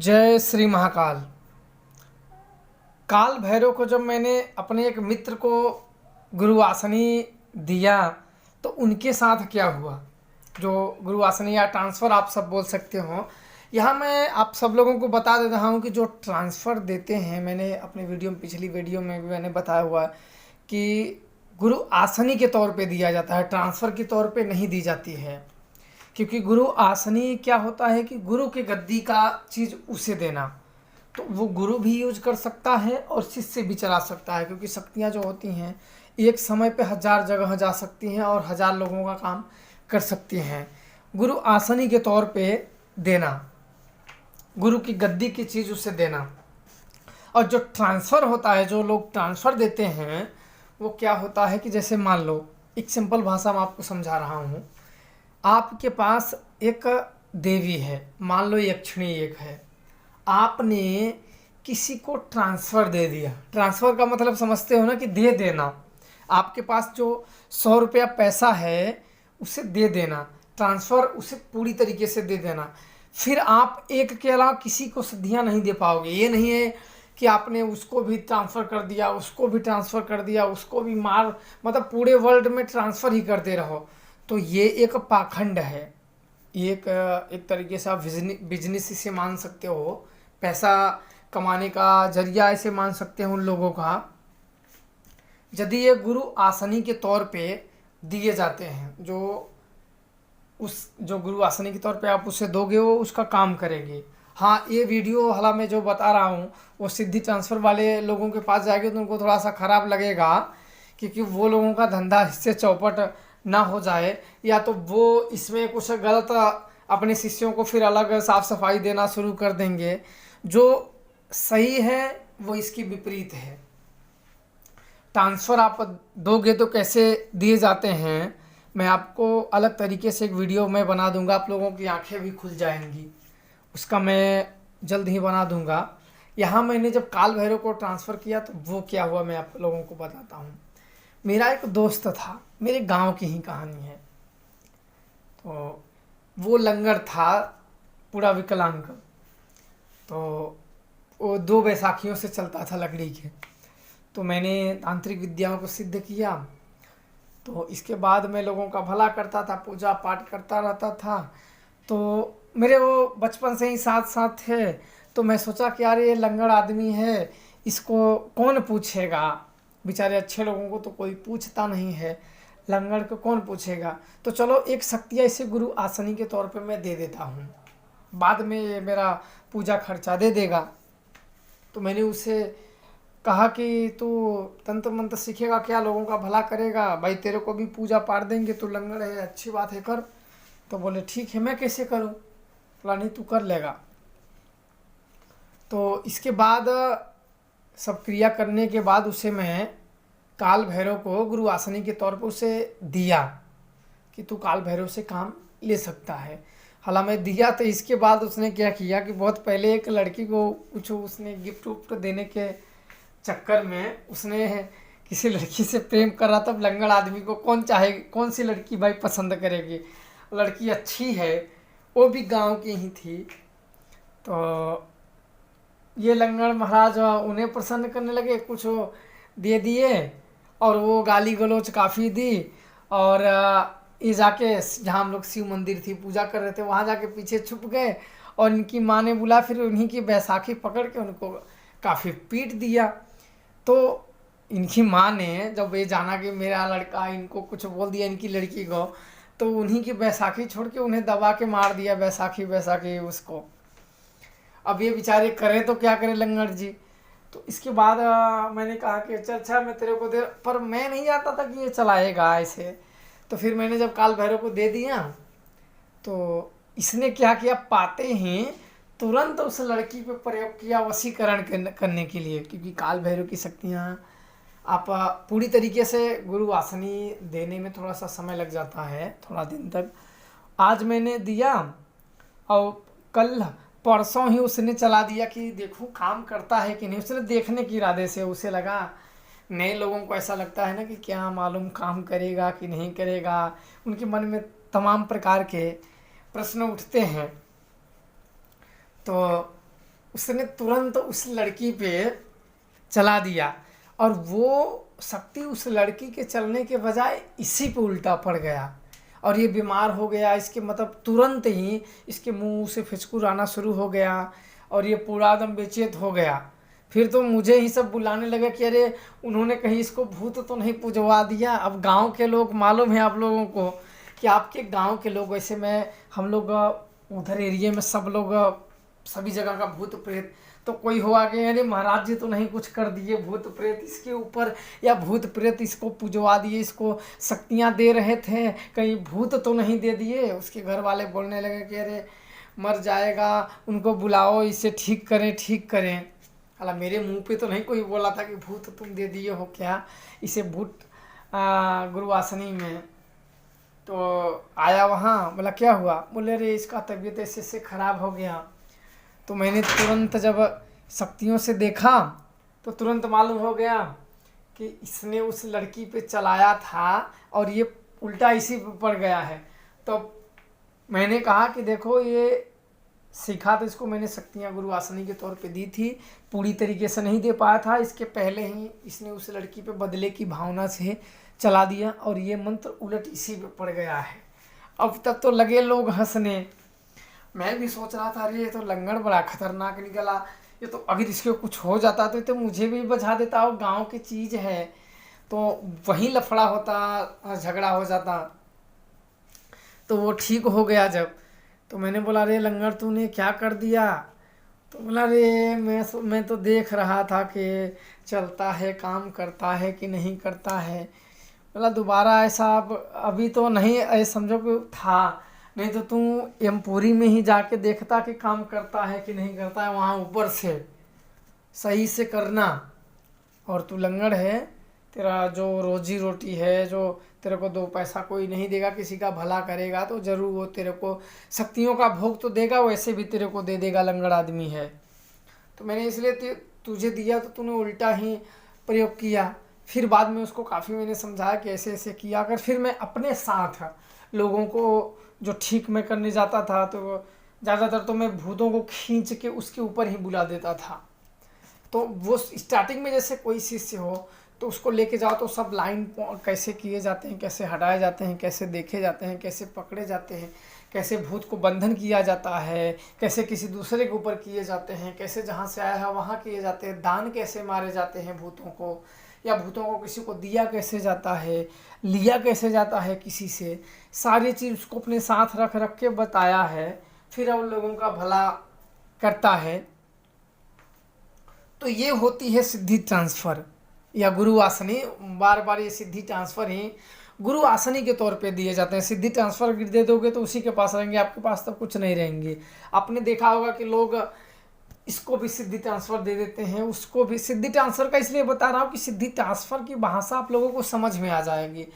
जय श्री महाकाल। काल भैरव को जब मैंने अपने एक मित्र को गुरु आसनी दिया तो उनके साथ क्या हुआ, जो गुरु आसनी या ट्रांसफ़र आप सब बोल सकते हो। यहाँ मैं आप सब लोगों को बता दे रहा हूँ कि जो ट्रांसफ़र देते हैं, मैंने अपने वीडियो में पिछली वीडियो में भी मैंने बताया हुआ है कि गुरु आसनी के तौर पे दिया जाता है, ट्रांसफ़र के तौर पे नहीं दी जाती है। क्योंकि गुरु आसनी क्या होता है कि गुरु के गद्दी का चीज़ उसे देना, तो वो गुरु भी यूज कर सकता है और शिष्य भी चला सकता है। क्योंकि शक्तियाँ जो होती हैं एक समय पे 1000 जगह जा सकती हैं और 1000 लोगों का काम कर सकती हैं। गुरु आसनी के तौर पे देना, गुरु की गद्दी की चीज़ उसे देना। और जो ट्रांसफ़र होता है, जो लोग ट्रांसफ़र देते हैं, वो क्या होता है कि जैसे मान लो, एक सिंपल भाषा में आपको समझा रहा हूँ। आपके पास एक देवी है, मान लो यक्षिणी एक है, आपने किसी को ट्रांसफ़र दे दिया। ट्रांसफ़र का मतलब समझते हो ना कि दे देना। आपके पास जो 100 रुपया पैसा है उसे दे देना, ट्रांसफ़र उसे पूरी तरीके से दे देना। फिर आप एक के अलावा किसी को सिद्धियाँ नहीं दे पाओगे। ये नहीं है कि आपने उसको भी ट्रांसफ़र कर दिया, उसको भी ट्रांसफ़र कर दिया, उसको भी मार, मतलब पूरे वर्ल्ड में ट्रांसफ़र ही करते रहो। तो ये एक पाखंड है, एक तरीके से आप बिजनेस इसे मान सकते हो, पैसा कमाने का जरिया इसे मान सकते हो उन लोगों का। यदि ये गुरु आसनी के तौर पे दिए जाते हैं, जो गुरु आसनी के तौर पे आप उसे दोगे वो उसका काम करेंगे। हाँ, ये वीडियो हालां मैं जो बता रहा हूँ वो सिद्धि ट्रांसफ़र वाले लोगों के पास जाएगी तो उनको थोड़ा सा ख़राब लगेगा, क्योंकि वो लोगों का धंधा इससे चौपट ना हो जाए, या तो वो इसमें कुछ गलत अपने शिष्यों को फिर अलग साफ सफाई देना शुरू कर देंगे। जो सही है वो इसकी विपरीत है। ट्रांसफ़र आप दोगे तो कैसे दिए जाते हैं, मैं आपको अलग तरीके से एक वीडियो में बना दूंगा, आप लोगों की आंखें भी खुल जाएंगी। उसका मैं जल्द ही बना दूंगा। यहाँ मैंने जब काल भैरव को ट्रांसफ़र किया तो वो क्या हुआ मैं आप लोगों को बताता हूँ। मेरा एक दोस्त था, मेरे गांव की ही कहानी है। तो वो लंगड़ था, पूरा विकलांग। तो वो 2 बैसाखियों से चलता था लकड़ी के। तो मैंने तांत्रिक विद्याओं को सिद्ध किया। तो इसके बाद मैं लोगों का भला करता था, पूजा पाठ करता रहता था। तो मेरे वो बचपन से ही साथ साथ थे। तो मैं सोचा कि यार ये लंगड़ आदमी है, इसको कौन पूछेगा, बेचारे अच्छे लोगों को तो कोई पूछता नहीं है, लंगड़ को कौन पूछेगा। तो चलो एक शक्तियाँ इसे गुरु आसनी के तौर पे मैं दे देता हूँ, बाद में ये मेरा पूजा खर्चा दे देगा। तो मैंने उसे कहा कि तू तंत्र मंत्र सीखेगा क्या, लोगों का भला करेगा, भाई तेरे को भी पूजा पाठ देंगे, तू लंगड़ है, अच्छी बात है, कर। तो बोले ठीक है, मैं कैसे करूँ, बोला नहीं तू कर लेगा। तो इसके बाद सब क्रिया करने के बाद उसे मैं काल भैरव को गुरु आसनी के तौर पर उसे दिया कि तू काल भैरव से काम ले सकता है। हालांकि मैं दिया, तो इसके बाद उसने क्या किया कि बहुत पहले एक लड़की को कुछ उसने गिफ्ट उफ्ट देने के चक्कर में उसने किसी लड़की से प्रेम कर रहा था। तब लंगड़ आदमी को कौन चाहे, कौन सी लड़की भाई पसंद करेगी, लड़की अच्छी है, वो भी गांव की ही थी। तो ये लंगड़ महाराज उन्हें प्रसन्न करने लगे, कुछ दे दिए और वो गाली गलौज काफ़ी दी। और ये जाके जहाँ हम लोग शिव मंदिर थी पूजा कर रहे थे वहाँ जाके पीछे छुप गए और इनकी माँ ने बुला, फिर उन्हीं की बैसाखी पकड़ के उनको काफ़ी पीट दिया। तो इनकी माँ ने जब ये जाना कि मेरा लड़का इनको कुछ बोल दिया इनकी लड़की को, तो उन्हीं की बैसाखी छोड़ के उन्हें दबा के मार दिया, बैसाखी बैसाखी उसको। अब ये बेचारे करें तो क्या करें लंगड़ जी। तो इसके बाद मैंने कहा कि अच्छा मैं तेरे को दे, पर मैं नहीं जानता था कि ये चलाएगा ऐसे। तो फिर मैंने जब काल भैरव को दे दिया तो इसने क्या किया, पाते ही तुरंत उस लड़की पे प्रयोग किया वशीकरण करने के लिए। क्योंकि काल भैरव की शक्तियाँ आप पूरी तरीके से गुरु आसनी देने में थोड़ा सा समय लग जाता है, थोड़ा दिन तक। आज मैंने दिया और कल परसों ही उसने चला दिया कि देखूं काम करता है कि नहीं। उसने देखने के इरादे से, उसे लगा, नए लोगों को ऐसा लगता है ना कि क्या मालूम काम करेगा कि नहीं करेगा, उनके मन में तमाम प्रकार के प्रश्न उठते हैं। तो उसने तुरंत उस लड़की पे चला दिया और वो शक्ति उस लड़की के चलने के बजाय इसी पे उल्टा पड़ गया और ये बीमार हो गया। इसके मतलब तुरंत ही इसके मुंह से फिचकुर आना शुरू हो गया और ये पूरा एकदम बेचैन हो गया। फिर तो मुझे ही सब बुलाने लगे कि अरे उन्होंने कहीं इसको भूत तो नहीं पुजवा दिया। अब गांव के लोग, मालूम है आप लोगों को कि आपके गांव के लोग, वैसे मैं हम लोग उधर एरिया में सब लोग सभी जगह का भूत प्रेत, तो कोई हो आगे अरे महाराज जी तो नहीं कुछ कर दिए भूत प्रेत इसके ऊपर, या भूत प्रेत इसको पुजवा दिए, इसको शक्तियाँ दे रहे थे, कहीं भूत तो नहीं दे दिए। उसके घर वाले बोलने लगे कि अरे मर जाएगा, उनको बुलाओ, इसे ठीक करें ठीक करें। हालांकि मेरे मुंह पे तो नहीं कोई बोला था कि भूत तुम दे दिए हो क्या इसे भूत। गुरुवासनी में तो आया वहाँ, बोला क्या हुआ, बोले अरे इसका तबीयत ऐसे से ख़राब हो गया। तो मैंने तुरंत जब शक्तियों से देखा तो तुरंत मालूम हो गया कि इसने उस लड़की पे चलाया था और ये उल्टा इसी पे पड़ गया है। तो मैंने कहा कि देखो ये सीखा तो इसको मैंने शक्तियाँ गुरुवासनी के तौर पे दी थी, पूरी तरीके से नहीं दे पाया था। इसके पहले ही इसने उस लड़की पे बदले की भावना से चला दिया और ये मंत्र उलट इसी पे पड़ गया है। अब तक तो लगे लोग हंसने, मैं भी सोच रहा था अरे ये तो लंगड़ बड़ा खतरनाक निकला, ये तो अगर इसके कुछ हो जाता तो ये तो मुझे भी बचा देता, और गांव की चीज़ है तो वहीं लफड़ा होता, झगड़ा हो जाता। तो वो ठीक हो गया जब, तो मैंने बोला अरे लंगड़ तूने क्या कर दिया। तो बोला अरे मैं तो देख रहा था कि चलता है, काम करता है कि नहीं करता है। बोला दोबारा ऐसा अभी तो नहीं, ऐसा समझो कि था, नहीं तो तू एमपुरी में ही जाके देखता कि काम करता है कि नहीं करता है, वहाँ ऊपर से सही से करना। और तू लंगड़ है, तेरा जो रोजी रोटी है, जो तेरे को दो पैसा कोई नहीं देगा, किसी का भला करेगा तो ज़रूर वो तेरे को शक्तियों का भोग तो देगा, वैसे भी तेरे को दे देगा, लंगड़ आदमी है। तो मैंने इसलिए तुझे दिया तो तूने उल्टा ही प्रयोग किया। फिर बाद में उसको काफ़ी मैंने समझाया कि ऐसे ऐसे किया कर। फिर मैं अपने साथ लोगों को जो ठीक मैं करने जाता था तो ज़्यादातर तो मैं भूतों को खींच के उसके ऊपर ही बुला देता था। तो वो स्टार्टिंग में जैसे कोई शिष्य हो तो उसको लेके जाओ तो सब लाइन कैसे किए जाते हैं, कैसे हटाए जाते हैं, कैसे देखे जाते हैं, कैसे पकड़े जाते हैं, कैसे भूत को बंधन किया जाता है, कैसे किसी दूसरे के ऊपर किए जाते हैं, कैसे जहाँ से आया है वहाँ किए जाते हैं, दान कैसे मारे जाते हैं भूतों को, या भूतों को किसी को दिया कैसे जाता है, लिया कैसे जाता है किसी से, सारी चीज़ उसको अपने साथ रख रख के बताया है। फिर अब लोगों का भला करता है। तो ये होती है सिद्धि ट्रांसफ़र या गुरु आसनी। बार बार ये सिद्धि ट्रांसफ़र ही गुरु आसनी के तौर पे दिए जाते हैं। सिद्धि ट्रांसफ़र दे दोगे तो उसी के पास रहेंगे, आपके पास तो कुछ नहीं रहेंगे। आपने देखा होगा कि लोग इसको भी सिद्धि ट्रांसफ़र दे देते हैं, उसको भी। सिद्धि ट्रांसफ़र का इसलिए बता रहा हूँ कि सिद्धि ट्रांसफ़र की भाषा आप लोगों को समझ में आ जाएगी,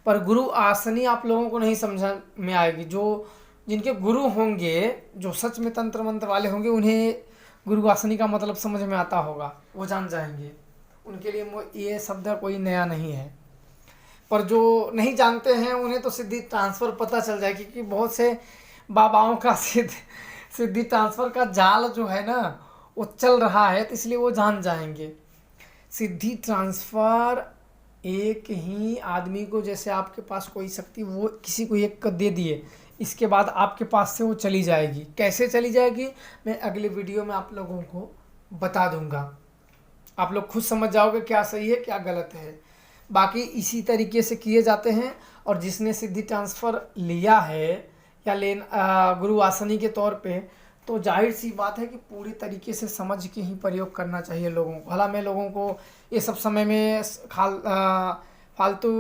पर गुरु आसनी आप लोगों को नहीं समझ में आएगी। जो जिनके गुरु होंगे, जो सच में तंत्र मंत्र वाले होंगे, उन्हें गुरु आसनी का मतलब समझ में आता होगा, वो जान जाएंगे। उनके लिए ये शब्द कोई नया नहीं है। पर जो नहीं जानते हैं उन्हें तो सिद्धि ट्रांसफ़र पता चल जाएगी, क्योंकि बहुत से बाबाओं का सिद्धि ट्रांसफ़र का जाल जो है ना वो चल रहा है, तो इसलिए वो जान जाएंगे। सिद्धि ट्रांसफ़र एक ही आदमी को, जैसे आपके पास कोई शक्ति वो किसी को एक दे दिए, इसके बाद आपके पास से वो चली जाएगी। कैसे चली जाएगी मैं अगले वीडियो में आप लोगों को बता दूंगा। आप लोग खुद समझ जाओगे क्या सही है क्या गलत है। बाकी इसी तरीके से किए जाते हैं। और जिसने सिद्धि ट्रांसफ़र लिया है या गुरु आसनी के तौर पे, तो जाहिर सी बात है कि पूरी तरीके से समझ के ही प्रयोग करना चाहिए लोगों को। भला मैं लोगों को ये सब समय में फालतू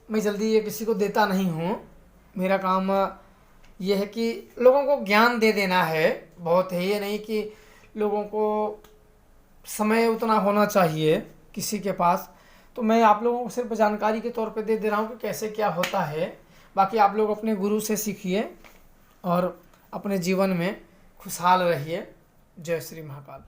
में जल्दी ये किसी को देता नहीं हूँ। मेरा काम ये है कि लोगों को ज्ञान दे देना है, बहुत है। ये नहीं कि लोगों को समय उतना होना चाहिए किसी के पास। तो मैं आप लोगों को सिर्फ जानकारी के तौर पे दे रहा हूँ कि कैसे क्या होता है। बाकी आप लोग अपने गुरु से सीखिए और अपने जीवन में खुशहाल रहिए। जय श्री महाकाल।